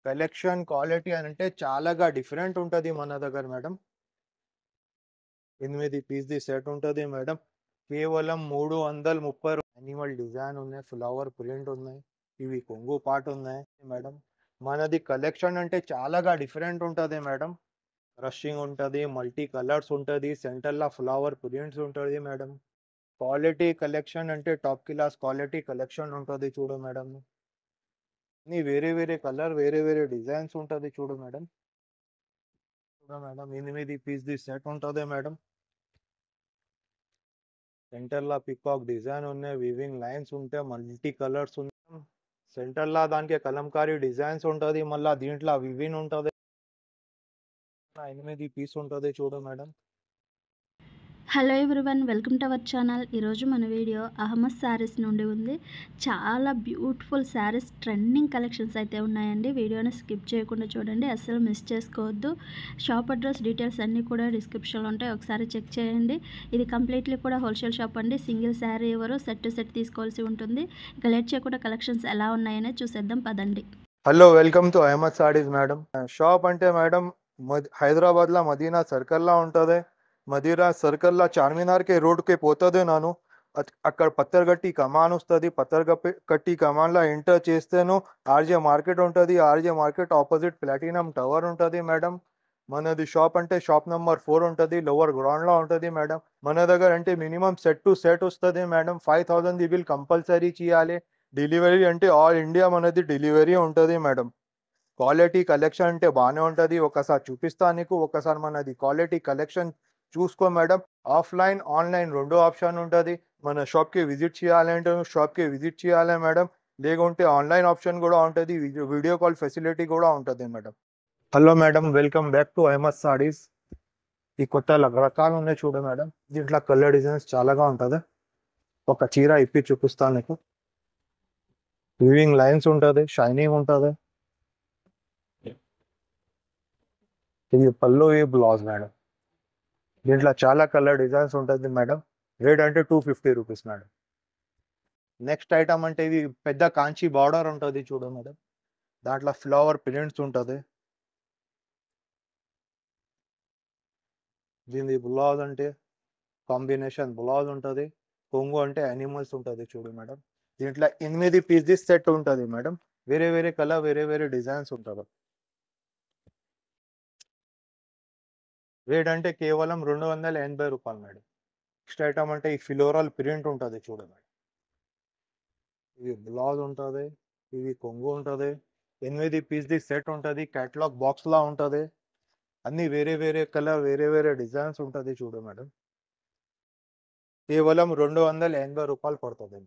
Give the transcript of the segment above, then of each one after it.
Collection quality అంటే చాలాగా different ఉంటది మన దగ్గర మేడం. 8 పీస్‌ది సెట్ ఉంటది మేడం. కేవలం 330 యానిమల్ డిజైన్ ఉన్నాయి. ఫ్లవర్ ప్రింట్ ఉన్నాయి. ఇవి కొంగు పాటు ఉన్నాయి మేడం. మనది కలెక్షన్ అంటే చాలాగా డిఫరెంట్ ఉంటది మేడం. రషింగ్ ఉంటది. మల్టీ కలర్స్ ఉంటది. సెంటర్‌లో ఫ్లవర్ ప్రింట్స్ ఉంటది మేడం. క్వాలిటీ కలెక్షన్ అంటే టాప్ క్లాస్ క్వాలిటీ కలెక్షన్ ఉంటది చూడు మేడం. అన్ని వేరే వేరే కలర్, వేరే వేరే డిజైన్స్ ఉంటది చూడు మేడం. చూడు మేడం 8 పీస్‌ది సెట్ ఉంటది మేడం. సెంటర్‌లో పికాక్ డిజైన్ ఉన్నాయి. వీవింగ్ లైన్స్ ఉంటాయి. మల్టీ కలర్స్ ఉన్నాయి. సెంటర్‌లో దానికి కలంకారీ డిజైన్స్ ఉంటది. మళ్ళా దీంట్లో వివిన్ ఉంటది. 8 పీస్ ఉంటది చూడు madam. Hello everyone, welcome to our channel. ఈరోజు మన వీడియో అహ్మద్ శారీస్ నుండి ఉంది. చాలా బ్యూటిఫుల్ శారీస్, ట్రెండింగ్ కలెక్షన్స్ అయితే ఉన్నాయండి. వీడియోని స్కిప్ చేయకుండా చూడండి, అస్సలు మిస్ చేసుకోవద్దు. షాప్ అడ్రస్ డీటెయిల్స్ అన్నీ కూడా డిస్క్రిప్షన్లో ఉంటాయి, ఒకసారి చెక్ చేయండి. ఇది కంప్లీట్లీ కూడా హోల్సేల్ షాప్ అండి. సింగిల్ శారీ ఎవరు సెట్ టు సెట్ తీసుకోవాల్సి ఉంటుంది. ఇక లేట్ చేయకుండా కలెక్షన్స్ ఎలా ఉన్నాయనే చూసేద్దాం పదండి. Hello, welcome to Ahmad sarees madam. Shop అంటే మేడం హైదరాబాద్లో మదీనా సర్కిల్లో ఉంటుంది. మదీనా సర్కిల్లో చార్మినార్కి రోడ్కి పోతుంది. నేను అక్కడ పత్తర్గట్టి కమాన్ వస్తుంది. పత్తర్గట్టి కమాన్లో ఎంటర్ చేస్తేను ఆర్జే మార్కెట్ ఉంటుంది. RJ market opposite platinum tower ఉంటుంది మేడం. మనది షాప్ అంటే షాప్ నెంబర్ 4 ఉంటుంది. లోవర్ గ్రౌండ్లో ఉంటుంది మేడం. మన దగ్గర అంటే మినిమం సెట్ టు సెట్ వస్తుంది మేడం. 5000 బిల్ కంపల్సరీ చేయాలి. డెలివరీ అంటే ఆల్ ఇండియా మనది డెలివరీ ఉంటుంది మేడం. క్వాలిటీ కలెక్షన్ అంటే బాగానే ఉంటుంది. ఒకసారి చూపిస్తాను నీకు. ఒకసారి మనది క్వాలిటీ కలెక్షన్ చూసుకో మేడం. ఆఫ్లైన్ ఆన్లైన్ రెండు ఆప్షన్ ఉంటుంది. మన షాప్కి విజిట్ చేయాలంటే షాప్కి విజిట్ చేయాలి మేడం. లేకుంటే ఆన్లైన్ ఆప్షన్ కూడా ఉంటుంది. వీడియో కాల్ ఫెసిలిటీ కూడా ఉంటుంది madam. Hello madam, welcome back to Ahmad sarees. ఈ కొత్త రకాలు ఉన్నాయి చూడు మేడం. దీంట్లో కలర్ డిజైన్స్ చాలాగా ఉంటుంది. ఒక చీర ఇప్పి చూపిస్తాను నీకు. వీవింగ్ లైన్స్ ఉంటుంది, షైనింగ్ ఉంటుంది. ఇది పళ్ళు, ఈ బ్లౌజ్ మేడం. దీంట్లో చాలా కలర్ డిజైన్స్ ఉంటుంది మేడం. రేట్ అంటే 250 రూపీస్ మేడం. నెక్స్ట్ ఐటమ్ అంటే ఇది పెద్ద కాంచి బార్డర్ ఉంటుంది చూడు మేడం. దాంట్లో ఫ్లవర్ ప్రింట్స్ ఉంటుంది. దీని బ్లౌజ్ అంటే కాంబినేషన్ బ్లౌజ్ ఉంటుంది. కొంగు అంటే యానిమల్స్ ఉంటుంది చూడు మేడం. దీంట్లో 8 పీస్ సెట్ ఉంటుంది మేడం. వేరే వేరే కలర్, వేరే వేరే డిజైన్స్ ఉంటుంది. రేట్ అంటే కేవలం 280 రూపాయలు మేడం. నెక్స్ట్ ఐటమ్ అంటే ఈ ఫ్లోరల్ ప్రింట్ ఉంటుంది చూడు మేడం. ఇది బ్లౌజ్ ఉంటుంది. ఇది కొంగు ఉంటుంది. 8 పీస్‌ది సెట్ ఉంటుంది. క్యాటలాగ్ బాక్స్‌లా ఉంటుంది. అన్ని వేరే వేరే కలర్, వేరే వేరే డిజైన్స్ ఉంటుంది చూడు మేడం. కేవలం 280 రూపాయలు పడుతుంది.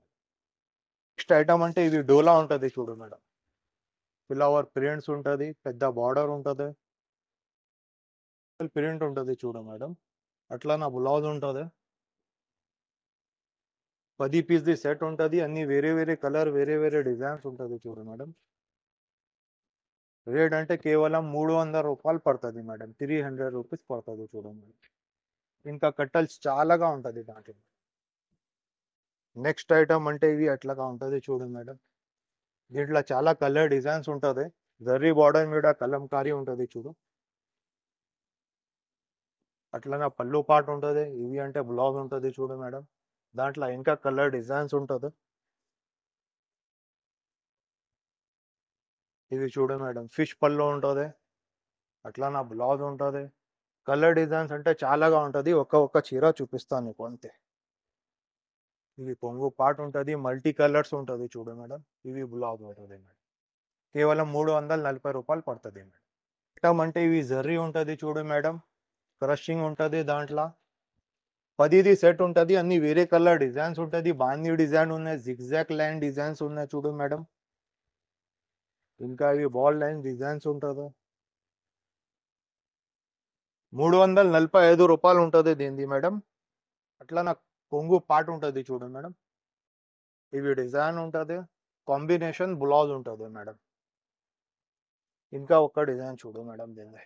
నెక్స్ట్ ఐటమ్ అంటే ఇది డోలా ఉంటుంది చూడు మేడం. ఫ్లవర్ ప్రింట్స్ ఉంటుంది. పెద్ద బార్డర్ ఉంటుంది. ప్రింట్ ఉంటుంది చూడు మేడం. అట్లా నా బ్లౌజ్ ఉంటుంది. 10 పీస్‌ది సెట్ ఉంటుంది. అన్ని వేరే వేరే కలర్, వేరే వేరే డిజైన్స్ ఉంటుంది చూడు మేడం. రేట్ అంటే కేవలం 300 రూపాయలు పడుతుంది మేడం. 300 రూపీస్ పడుతుంది చూడండి. ఇంకా కట్టల్స్ చాలాగా ఉంటుంది దాంట్లో. నెక్స్ట్ ఐటమ్ అంటే ఇవి అట్లాగా ఉంటుంది చూడు మేడం. దీంట్లో చాలా కలర్ డిజైన్స్ ఉంటుంది. జర్రీ బార్డర్ మీద కలంకారీ ఉంటుంది చూడు. అట్లనే పళ్ళు పాటు ఉంటుంది. ఇవి అంటే బ్లౌజ్ ఉంటుంది చూడు మేడం. దాంట్లో ఇంకా కలర్ డిజైన్స్ ఉంటుంది. ఇది చూడు మేడం, ఫిష్ పళ్ళు ఉంటుంది. అట్లా నా బ్లౌజ్ ఉంటుంది. కలర్ డిజైన్స్ అంటే చాలాగా ఉంటుంది. ఒక్క చీర చూపిస్తాను నీకు అంతే. ఇవి కొంగు పాటు ఉంటుంది. మల్టీ కలర్స్ ఉంటుంది చూడు మేడం. ఇవి బ్లౌజ్ ఉంటుంది మేడం. కేవలం 340 రూపాయలు పడుతుంది మేడం. ఐటమ్ అంటే ఇవి జర్రీ ఉంటుంది చూడు మేడం. క్రషింగ్ ఉంటుంది దాంట్లో. 10ది సెట్ ఉంటుంది. అన్ని వేరే కలర్ డిజైన్స్ ఉంటుంది. బాందీ డిజైన్ ఉన్నాయి. జిగ్జాగ్ లైన్ డిజైన్స్ ఉన్నాయి చూడు మేడం. ఇంకా ఇవి బాల్ లైన్ డిజైన్స్ ఉంటుంది. 345 రూపాయలు ఉంటుంది దీనిది మేడం. అట్లా నాకు కొంగు పాటు ఉంటుంది చూడు మేడం. ఇవి డిజైన్ ఉంటుంది. కాంబినేషన్ బ్లౌజ్ ఉంటుంది మేడం. ఇంకా ఒక డిజైన్ చూడు మేడం దీన్ని.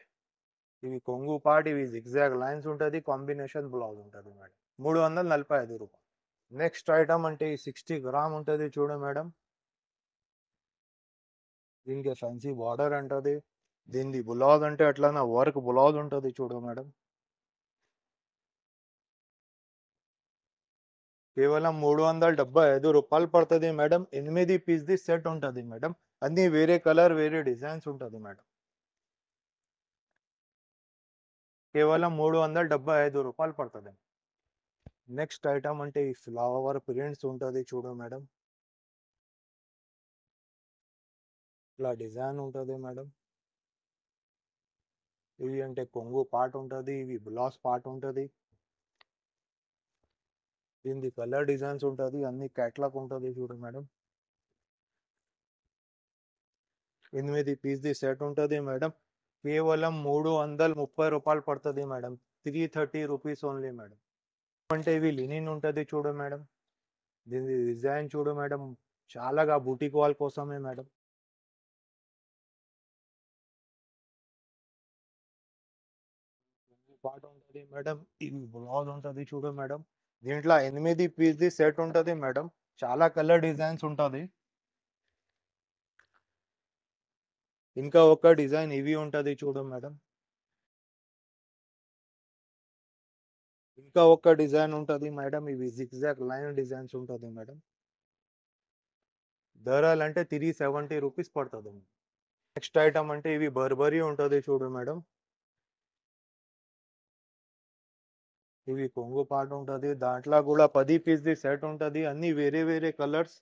ఇవి కొంగు పాటు, ఇవి జిగ్జాగ్ లైన్స్ ఉంటుంది. కాంబినేషన్ బ్లౌజ్ ఉంటుంది మేడం. 345 రూపాయలు. నెక్స్ట్ ఐటమ్ అంటే ఈ 60 గ్రామ్ ఉంటుంది చూడు మేడం. దీనికి ఫ్యాన్సీ బార్డర్ ఉంటుంది. దీనిది బ్లౌజ్ అంటే అట్లా వర్క్ బ్లౌజ్ ఉంటుంది చూడు మేడం. కేవలం 375 రూపాయలు పడుతుంది మేడం. 8 పీస్ది సెట్ ఉంటుంది మేడం. అన్ని వేరే కలర్ వేరే డిజైన్స్ ఉంటుంది మేడం. కేవలం 375 రూపాయలు పడుతుంది. నెక్స్ట్ ఐటమ్ అంటే ఈ ఫ్లవర్ ప్రింట్స్ ఉంటుంది చూడు మేడం. ఇలా డిజైన్ ఉంటుంది మేడం. ఇవి అంటే కొంగు పార్ట్ ఉంటుంది, ఇవి బ్లౌజ్ పార్ట్ ఉంటుంది. దీనికి కలర్ డిజైన్స్ ఉంటుంది, అన్ని క్యాట్లాగ్ ఉంటుంది చూడు మేడం. 8 పీస్ది సెట్ ఉంటుంది మేడం. కేవలం 330 రూపాయలు పడుతుంది మేడం. 330 rupees only madam. అంటే ఇవి లినిన్ ఉంటుంది చూడు మేడం. దీని డిజైన్ చూడు మేడం, చాలాగా బూటిక్ వాల్ కోసమే మేడం. పార్ట్ ఉంటుంది మేడం. ఇది బ్లౌజ్ ఉంటుంది చూడు మేడం. దీంట్లో 8 పీస్ది సెట్ ఉంటుంది మేడం. చాలా కలర్ డిజైన్స్ ఉంటుంది. ఇంకా ఒక డిజైన్ ఇవి ఉంటుంది చూడు మేడం. ఇంకా ఒక డిజైన్ ఉంటుంది మేడం. ఇవి జిగ్జాగ్ లైన్ డిజైన్స్ ఉంటుంది మేడం. ధరలు అంటే 370 రూపీస్ పడుతుంది. నెక్స్ట్ ఐటమ్ అంటే ఇవి బర్బరీ ఉంటుంది చూడు మేడం. ఇవి కొంగు పార్ట్ ఉంటుంది. దాంట్లో కూడా 10 పీస్ది సెట్ ఉంటుంది. అన్ని వేరే వేరే కలర్స్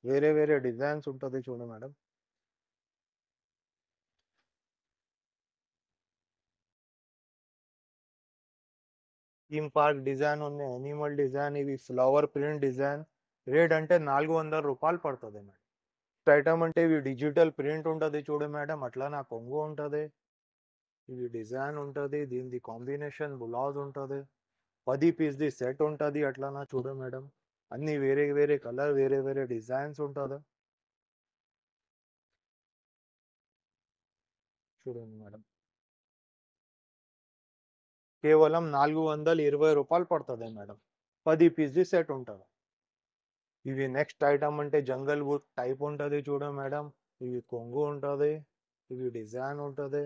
వేరే వేరే డిజైన్స్ ఉంటుంది చూడు మేడం. థీమ్ పార్క్ డిజైన్ ఉన్నాయి, యానిమల్ డిజైన్, ఇవి ఫ్లవర్ ప్రింట్ డిజైన్. రేట్ అంటే 400 రూపాయలు పడుతుంది మేడం. ఐటమ్ అంటే ఇవి డిజిటల్ ప్రింట్ ఉంటుంది చూడు మేడం. అట్లా నా కొంగు ఉంటుంది. ఇవి డిజైన్ ఉంటుంది. దీనిది కాంబినేషన్ బ్లౌజ్ ఉంటుంది. 10 పీస్ది సెట్ ఉంటుంది. అట్లా నా చూడు మేడం. అన్ని వేరే వేరే కలర్ వేరే వేరే డిజైన్స్ ఉంటుంది చూడండి మేడం. కేవలం 420 రూపాయలు పడుతుంది మేడం. 10 పీస్ది సెట్ ఉంటుంది. ఇవి నెక్స్ట్ ఐటమ్ అంటే జంగల్ బుట్ టైప్ ఉంటుంది చూడు మేడం. ఇవి కొంగు ఉంటుంది. ఇవి డిజైన్ ఉంటుంది.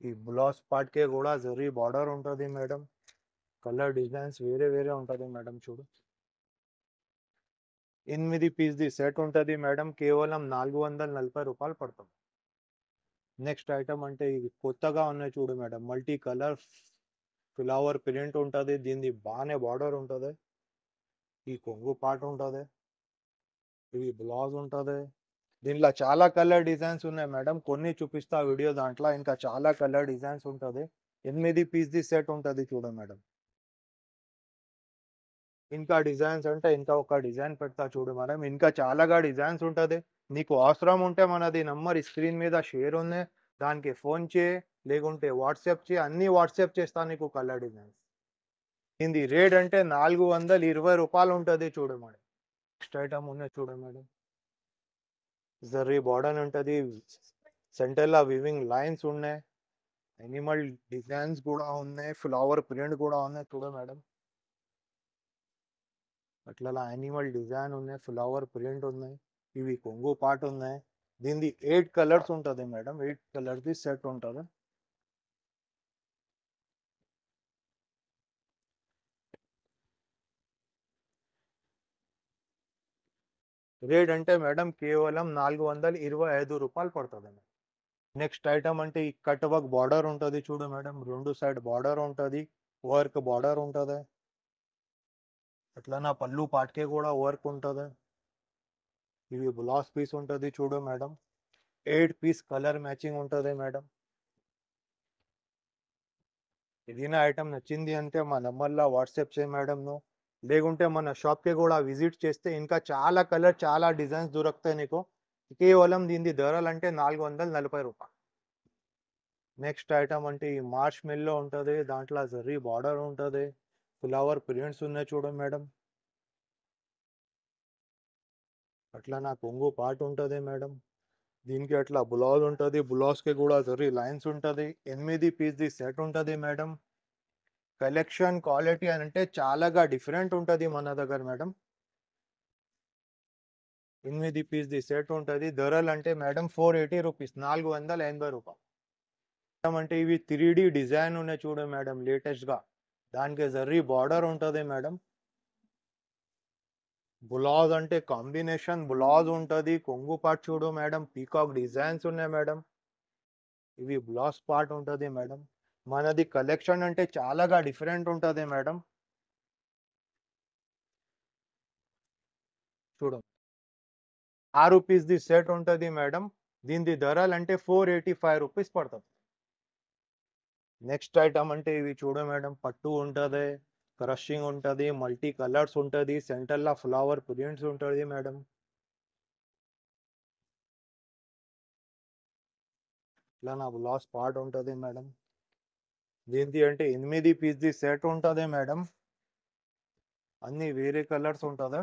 ఈ బ్లౌజ్ పార్ట్కే కూడా జరీ బార్డర్ ఉంటుంది మేడం. కలర్ డిజైన్స్ వేరే వేరే ఉంటుంది మేడం చూడు. 8 పీస్ది సెట్ ఉంటుంది మేడం. కేవలం 440 రూపాయలు పడుతుంది. నెక్స్ట్ ఐటమ్ అంటే ఇవి కొత్తగా ఉన్నాయి చూడు madam. Multi colour flower print ఉంటుంది. దీనిది బాగానే బార్డర్ ఉంటుంది. ఈ కొంగు పార్ట్ ఉంటుంది. ఇవి బ్లౌజ్ ఉంటుంది. దీంట్లో చాలా కలర్ డిజైన్స్ ఉన్నాయి మేడం. కొన్ని చూపిస్తా వీడియో దాంట్లో. ఇంకా చాలా కలర్ డిజైన్స్ ఉంటుంది. 8 పీస్ది సెట్ ఉంటుంది చూడు మేడం. ఇంకా డిజైన్స్ అంటే ఇంకా ఒక డిజైన్ పెడతా చూడు మేడం. ఇంకా చాలాగా డిజైన్స్ ఉంటుంది. నీకు అవసరం ఉంటే మనది నంబర్ స్క్రీన్ మీద షేర్ ఉంది, దానికి ఫోన్ చేయి, లేకుంటే వాట్సాప్ చేయి. అన్ని వాట్సాప్ చేస్తా నీకు కలర్ డిజైన్స్. ఇది రేట్ అంటే 420 రూపాయలు ఉంటుంది చూడు మేడం. నెక్స్ట్ ఐటమ్ ఉన్నాయి చూడు మేడం. జరీ బార్డర్ ఉంటుంది. సెంటర్లో వివింగ్ లైన్స్ ఉన్నాయి. యానిమల్ డిజైన్స్ కూడా ఉన్నాయి. ఫ్లవర్ ప్రింట్ కూడా ఉన్నాయి చూడు మేడం. అట్లా యానిమల్ డిజైన్ ఉన్నాయి. ఫ్లవర్ ప్రింట్ ఉన్నాయి. ఇవి కొంగు పార్ట్ ఉన్నాయి. దీనిది 8 కలర్స్ ఉంటుంది మేడం. 8 కలర్ది సెట్ ఉంటుంది. రేట్ అంటే మేడం కేవలం 425 రూపాయలు పడుతుంది. నెక్స్ట్ ఐటమ్ అంటే ఈ కట్ వర్క్ బార్డర్ ఉంటుంది చూడు మేడం. 2 సైడ్ బార్డర్ ఉంటుంది. వర్క్ బార్డర్ ఉంటుంది. అట్లా నా పళ్ళు పాట్కే కూడా వర్క్ ఉంటుంది. ఇవి బ్లౌజ్ పీస్ ఉంటుంది చూడు మేడం. 8 పీస్ కలర్ మ్యాచింగ్ ఉంటుంది మేడం. ఏదైనా ఐటమ్ నచ్చింది అంటే మా నంబర్లో వాట్సాప్ చేయి మేడం నువ్వు, లేకుంటే మన షాప్కి కూడా విజిట్ చేస్తే ఇంకా చాలా కలర్ చాలా డిజైన్స్ దొరుకుతాయి నీకు. కేవలం దీని ధరలు అంటే 440 రూపాయలు. నెక్స్ట్ ఐటమ్ అంటే ఈ మార్చ్ మిల్లో ఉంటుంది. దాంట్లో జరీ బార్డర్ ఉంటుంది. ఫ్లవర్ ప్రింట్స్ ఉన్నాయి చూడు మేడం. అట్లా నా కొంగు పార్ట్ ఉంటుంది మేడం. దీనికి అట్లా బ్లౌజ్ ఉంటుంది. బ్లౌజ్కి కూడా జరీ లైన్స్ ఉంటుంది. 8 పీస్ది సెట్ ఉంటుంది మేడం. కలెక్షన్ క్వాలిటీ అంటే చాలాగా డిఫరెంట్ ఉంటుంది మన దగ్గర మేడం. 8 పీస్ది సెట్ ఉంటుంది. ధరలు అంటే మేడం 480 రూపీస్, 480 రూపాయలు. అంటే ఇవి 3D డిజైన్ ఉన్నాయి చూడు మేడం, లేటెస్ట్ గా. దానికి జర్రీ బార్డర్ ఉంటుంది మేడం. బ్లౌజ్ అంటే కాంబినేషన్ బ్లౌజ్ ఉంటుంది. కొంగు పార్ట్ చూడు మేడం, పీకాక్ డిజైన్స్ ఉన్నాయి మేడం. ఇవి బ్లౌజ్ పార్ట్ ఉంటుంది మేడం. మనది కలెక్షన్ అంటే చాలాగా డిఫరెంట్ ఉంటుంది మేడం. చూడు, 6 పీస్ది సెట్ ఉంటుంది మేడం. దీని ధరలు అంటే 485 రూపీస్ పడుతుంది. నెక్స్ట్ ఐటమ్ అంటే ఇవి చూడు మేడం, పట్టు ఉంటుంది, క్రషింగ్ ఉంటుంది, మల్టీ కలర్స్ ఉంటుంది, సెంటర్లో ఫ్లవర్ ప్రింట్స్ ఉంటుంది మేడం. ఇట్లా నా బ్లౌజ్ పార్ట్ ఉంటుంది మేడం. దీనిది అంటే 8 పీస్ది సెట్ ఉంటుంది మేడం. అన్ని వేరే కలర్స్ ఉంటుంది.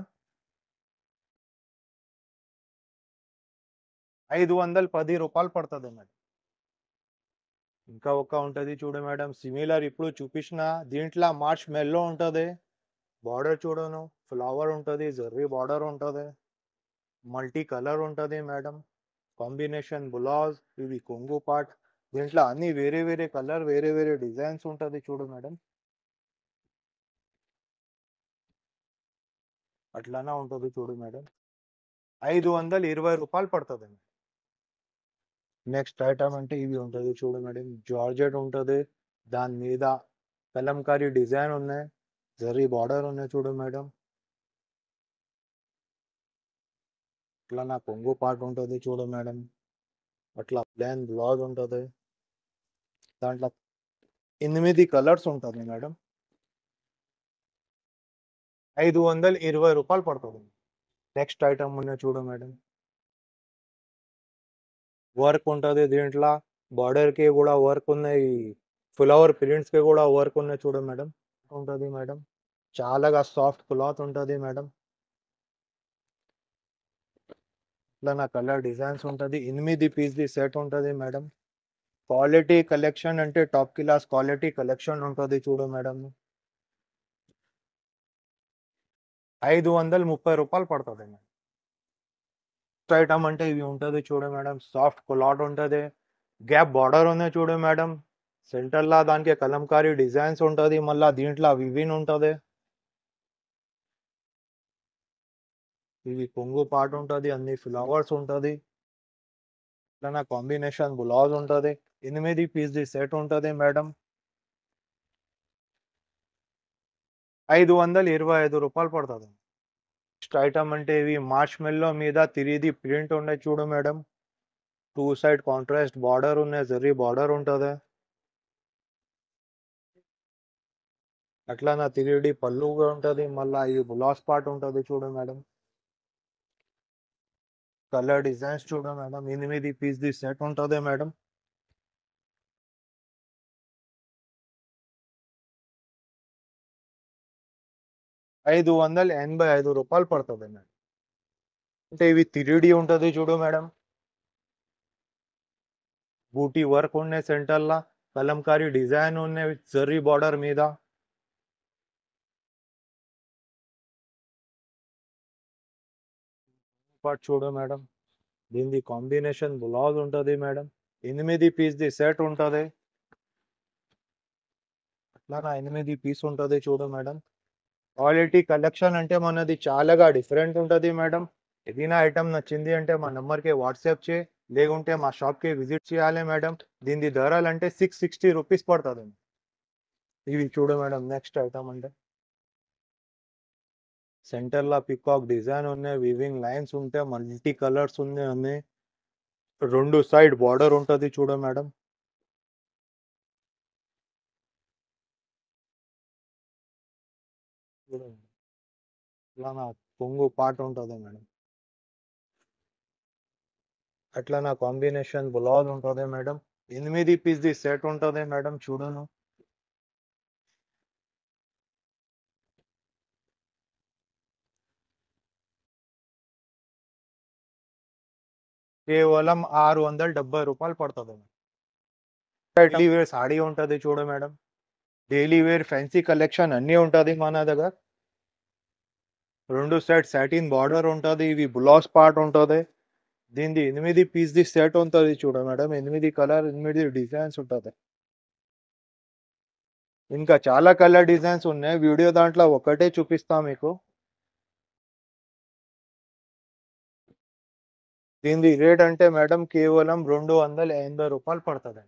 510 రూపాయలు పడుతుంది మేడం. ఇంకా ఒక ఉంటుంది చూడు మేడం, సిమిలర్ ఇప్పుడు చూపించిన దీంట్లో మార్చ్ మెల్లో ఉంటుంది. బార్డర్ చూడను, ఫ్లవర్ ఉంటుంది, జర్రీ బార్డర్ ఉంటుంది, మల్టీ కలర్ ఉంటుంది మేడం. కాంబినేషన్ బ్లౌజ్, ఇవి కొంగు పార్ట్. దీంట్లో అన్ని వేరే వేరే కలర్, వేరే వేరే డిజైన్స్ ఉంటుంది చూడు మేడం. అట్లానే ఉంటుంది చూడు మేడం. 520 రూపాయలు పడుతుంది. నెక్స్ట్ ఐటమ్ అంటే ఇవి ఉంటుంది చూడు మేడం, జార్జెట్ ఉంటుంది. దాని మీద కలంకారీ డిజైన్ ఉన్నాయి, జరీ బార్డర్ ఉన్నాయి చూడు మేడం. ఇట్లా నా కొంగు పార్ట్ ఉంటుంది చూడు మేడం. అట్లా ప్లెయిన్ బ్లౌజ్ ఉంటుంది. దాంట్లో 8 కలర్స్ ఉంటుంది మేడం. 520 రూపాయలు పడుతుంది. నెక్స్ట్ ఐటమ్ ఉన్నాయి చూడు మేడం, వర్క్ ఉంటుంది దీంట్లో. బార్డర్కి కూడా వర్క్ ఉన్నాయి, ఫ్లవర్ ప్రింట్స్కి కూడా వర్క్ ఉన్నాయి చూడు మేడం. ఉంటుంది మేడం, చాలాగా సాఫ్ట్ క్లాత్ ఉంటుంది మేడం. ఇట్లా నా కలర్ డిజైన్స్ ఉంటుంది. 8 పీస్ది సెట్ ఉంటుంది మేడం. క్వాలిటీ కలెక్షన్ అంటే టాప్ క్లాస్ క్వాలిటీ కలెక్షన్ ఉంటుంది చూడు మేడం. 530 రూపాయలు పడుతుంది మేడం. నెక్స్ట్ ఐటమ్ అంటే ఇవి ఉంటుంది చూడు మేడం, సాఫ్ట్ క్లాత్ ఉంటుంది, గ్యాప్ బార్డర్ ఉన్నాయి చూడు మేడం. సెంటర్లో దానికి కలంకారీ డిజైన్స్ ఉంటుంది, మళ్ళీ దీంట్లో వివిన్ ఉంటుంది. ఇవి కొంగు పార్ట్ ఉంటుంది, అన్ని ఫ్లవర్స్ ఉంటుంది. ఇట్లా కాంబినేషన్ బ్లౌజ్ ఉంటుంది. 8 పీస్ది సెట్ ఉంటుంది మేడం. 525 రూపాయలు పడుతుంది. నెక్స్ట్ ఐటమ్ అంటే ఇవి మార్చ్ మెల్లో మీద 3D ప్రింట్ ఉన్నాయి చూడు మేడం. 2 సైడ్ కాంట్రాస్ట్ బార్డర్ ఉన్నాయి, జరీ బార్డర్ ఉంటుంది. అట్లా నా 3D పళ్ళుగా ఉంటుంది, మళ్ళీ ఈ బ్లౌజ్ పార్ట్ ఉంటుంది చూడు మేడం. కలర్ డిజైన్స్ చూడు మేడం. 8 పీస్ది సెట్ ఉంటుంది మేడం. 585 రూపాయలు పడుతుంది మేడం. అంటే ఇవి 3D ఉంటుంది చూడు మేడం. బూటీ వర్క్ ఉన్నాయి సెంటర్లో, కలంకారీ డిజైన్ ఉన్నాయి జరీ బార్డర్ మీద. పార్ట్ చూడు మేడం. దీనిది కాంబినేషన్ బ్లౌజ్ ఉంటుంది మేడం. 8 పీస్ది సెట్ ఉంటుంది. అట్లా నా 8 పీస్ ఉంటుంది చూడు మేడం. క్వాలిటీ కలెక్షన్ అంటే మనది చాలాగా డిఫరెంట్ ఉంటుంది మేడం. ఏదైనా ఐటమ్ నచ్చింది అంటే మా నెంబర్కి వాట్సాప్ చేయి, లేకుంటే మా షాప్కి విజిట్ చేయాలి మేడం. దీని ధరలు అంటే 660 రూపీస్ పడుతుంది. ఇవి చూడు మేడం, నెక్స్ట్ ఐటమ్ అంటే సెంటర్లో పికాక్ డిజైన్ ఉన్నాయి, వివింగ్ లైన్స్ ఉంటాయి, మల్టీ కలర్స్ ఉన్నాయి అన్నీ. 2 సైడ్ బార్డర్ ఉంటుంది చూడు మేడం. చూడండి, ఇట్లా నా కొంగు పార్ట్ ఉంటుంది మేడం. అట్లా నా కాంబినేషన్ బ్లౌజ్ ఉంటుంది మేడం. 8 పీస్ది సెట్ ఉంటుంది మేడం. చూడను, కేవలం 670 రూపాయలు పడుతుంది మేడం. డైలీ వేర్ సాడీ ఉంటుంది చూడు madam. Daily wear fancy collection అన్నీ ఉంటుంది మన దగ్గర. రెండు సైడ్ సాటిన్ బార్డర్ ఉంటుంది, ఇవి బ్లౌజ్ పార్ట్ ఉంటుంది. దీనిది 8 పీస్ది సెట్ ఉంటుంది చూడ మేడం, 8 కలర్ 8 డిజైన్స్ ఉంటుంది. ఇంకా చాలా కలర్ డిజైన్స్ ఉన్నాయి, వీడియో దాంట్లో ఒకటే చూపిస్తా మీకు. దీనిది రేట్ అంటే మేడం కేవలం 280 రూపాయలు పడుతుంది.